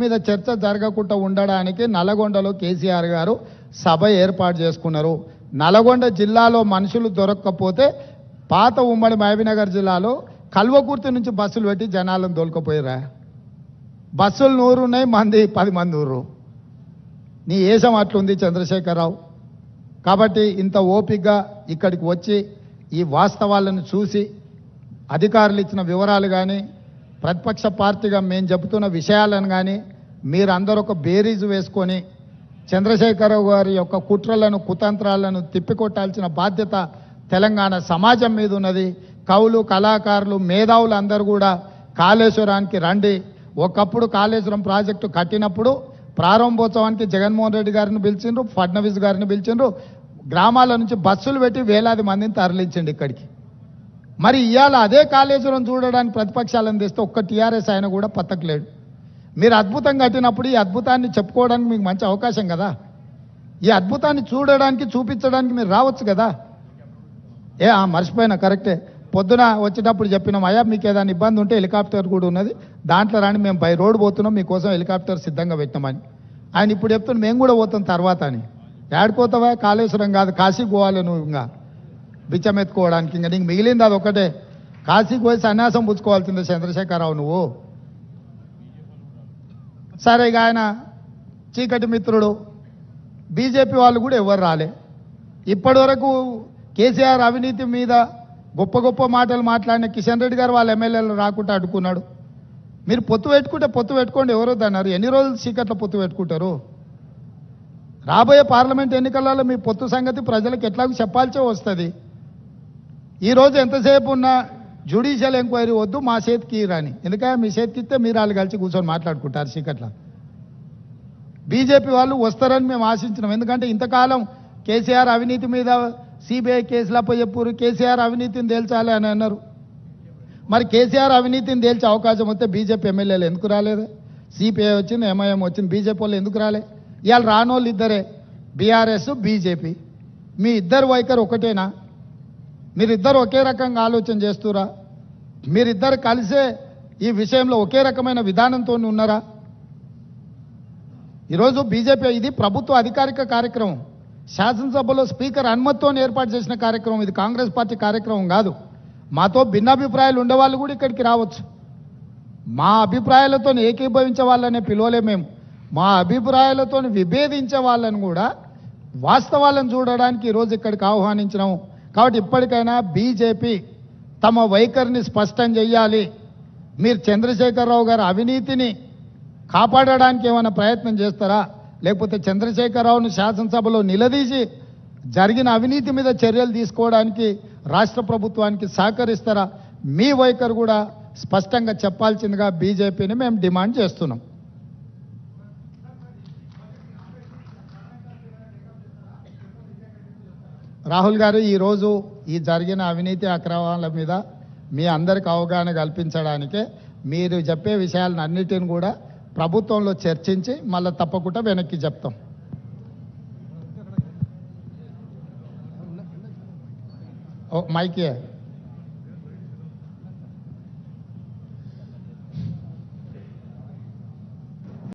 మీద చర్చ జరగకుండా ఉండడానికి నల్గొండలో కేసీఆర్ గారు సభ ఏర్పాటు చేసుకున్నారు. నల్గొండ జిల్లాలో మనుషులు దొరకకపోతే పాత ఉమ్మడి మహబూబ్నగర్ జిల్లాలో కల్వకుర్తి నుంచి బస్సులు పెట్టి జనాలను దొలకపోయారా? బస్సులు 100 ఉన్నాయి, మంది 10 మంది ఊరు. నీ ఏషం అట్లుంది చంద్రశేఖరరావు. కాబట్టి ఇంత ఓపికగా ఇక్కడికి వచ్చి ఈ వాస్తవాలను చూసి అధికారులు ఇచ్చిన వివరాలు కానీ ప్రతిపక్ష పార్టీగా మేము చెబుతున్న విషయాలను కానీ మీరందరూ ఒక బేరీజు వేసుకొని చంద్రశేఖరరావు గారి యొక్క కుట్రలను కుతంత్రాలను తిప్పికొట్టాల్సిన బాధ్యత తెలంగాణ సమాజం మీద ఉన్నది. కవులు, కళాకారులు, మేధావులు అందరూ కూడా కాళేశ్వరానికి రండి. ఒకప్పుడు కాళేశ్వరం ప్రాజెక్టు కట్టినప్పుడు ప్రారంభోత్సవానికి జగన్మోహన్ రెడ్డి గారిని పిలిచిండ్రు, ఫడ్నవీస్ గారిని పిలిచిండ్రు. గ్రామాల నుంచి బస్సులు పెట్టి వేలాది మందిని తరలించండి ఇక్కడికి. మరి ఇవాళ అదే కాళేశ్వరం చూడడానికి ప్రతిపక్షాలను తెస్తే ఒక్క టీఆర్ఎస్ ఆయన కూడా పత్తకలేడు. మీరు అద్భుతం కట్టినప్పుడు ఈ అద్భుతాన్ని చెప్పుకోవడానికి మీకు మంచి అవకాశం కదా. ఈ అద్భుతాన్ని చూడడానికి చూపించడానికి మీరు రావచ్చు కదా. మర్చిపోయినా, కరెక్టే. పొద్దున వచ్చేటప్పుడు చెప్పినాం, అయ్యా మీకు ఏదైనా ఇబ్బంది ఉంటే హెలికాప్టర్ కూడా ఉన్నది, దాంట్లో రాని, మేము బై రోడ్ పోతున్నాం, మీకోసం హెలికాప్టర్ సిద్ధంగా పెట్టినామని. ఆయన ఇప్పుడు చెప్తున్నాం మేము కూడా పోతాం తర్వాత అని. ఏడుకోతావా? కాళేశ్వరం కాదు, కాశీకి పోవాలి నువ్వు. ఇంకా బిచ్చం ఎత్తుకోవడానికి ఇంకా నీకు మిగిలింది అది ఒకటే. కాశీకి పోయి సన్యాసం పుచ్చుకోవాల్సిందే చంద్రశేఖరరావు నువ్వు. సరే, ఇక ఆయన చీకటి మిత్రుడు. బీజేపీ వాళ్ళు కూడా ఎవరు రాలే ఇప్పటి వరకు. కేసీఆర్ అవినీతి మీద గొప్ప గొప్ప మాటలు మాట్లాడిన కిషన్ రెడ్డి గారు వాళ్ళ ఎమ్మెల్యేలు రాకుండా అడ్డుకున్నాడు. మీరు పొత్తు పెట్టుకుంటే పొత్తు పెట్టుకోండి, ఎవరో అన్నారు. ఎన్ని రోజులు చీకట్లో పొత్తు పెట్టుకుంటారు? రాబోయే పార్లమెంట్ ఎన్నికలలో మీ పొత్తు సంగతి ప్రజలకు ఎట్లాగో చెప్పాల్సే వస్తుంది. ఈరోజు ఎంతసేపు ఉన్న జ్యుడిషియల్ ఎంక్వైరీ వద్దు, మా చేతికి రాని. ఎందుకంటే మీ చేతికి ఇస్తే మీరు వాళ్ళు కలిసి కూర్చొని మాట్లాడుకుంటారు చీకట్లో. బీజేపీ వాళ్ళు వస్తారని మేము ఆశించినాం. ఎందుకంటే ఇంతకాలం కేసీఆర్ అవినీతి మీద సిబిఐ కేసులు అప్పచెప్పారు, కేసీఆర్ అవినీతిని తేల్చాలి అని అన్నారు. మరి కేసీఆర్ అవినీతిని తేల్చే అవకాశం వస్తే బీజేపీ ఎమ్మెల్యేలు ఎందుకు రాలేదు? సిపిఐ వచ్చింది, ఎంఐఎం వచ్చింది, బీజేపీ వాళ్ళు ఎందుకు రాలే? ఇవాళ రానోళ్ళు ఇద్దరే, బీఆర్ఎస్, బీజేపీ. మీ ఇద్దరు వైఖరి ఒకటేనా? మీరిద్దరు ఒకే రకంగా ఆలోచన చేస్తురా? మీరిద్దరు కలిసే ఈ విషయంలో ఒకే రకమైన విధానంతో ఉన్నారా? ఈరోజు బీజేపీ ఇది ప్రభుత్వ అధికారిక కార్యక్రమం, శాసనసభలో స్పీకర్ అనుమతితో ఏర్పాటు చేసిన కార్యక్రమం. ఇది కాంగ్రెస్ పార్టీ కార్యక్రమం కాదు. మాతో భిన్నాభిప్రాయాలు ఉండేవాళ్ళు కూడా ఇక్కడికి రావచ్చు. మా అభిప్రాయాలతో ఏకీభవించే వాళ్ళనే పిలవలే మేము. మా అభిప్రాయాలతో విభేదించే వాళ్ళని కూడా వాస్తవాలను చూడడానికి ఈరోజు ఇక్కడికి ఆహ్వానించినాము. కాబట్టి ఇప్పటికైనా బీజేపీ తమ వైఖరిని స్పష్టం చేయాలి. మీరు చంద్రశేఖరరావు గారి అవినీతిని కాపాడడానికి ఏమైనా ప్రయత్నం చేస్తారా? లేకపోతే చంద్రశేఖరరావును శాసనసభలో నిలదీసి జరిగిన అవినీతి మీద చర్యలు తీసుకోవడానికి రాష్ట్ర ప్రభుత్వానికి సహకరిస్తారా? మీ వైఖరి కూడా స్పష్టంగా చెప్పాల్సిందిగా బీజేపీని మేము డిమాండ్ చేస్తున్నాం. రాహుల్ గారు, ఈరోజు ఈ జరిగిన అవినీతి అక్రమాల మీద మీ అందరికి అవగాహన కల్పించడానికే మీరు చెప్పే విషయాలను అన్నిటిని కూడా ప్రభుత్వంలో చర్చించి మళ్ళీ తప్పకుండా వెనక్కి చెప్తాం. మైకే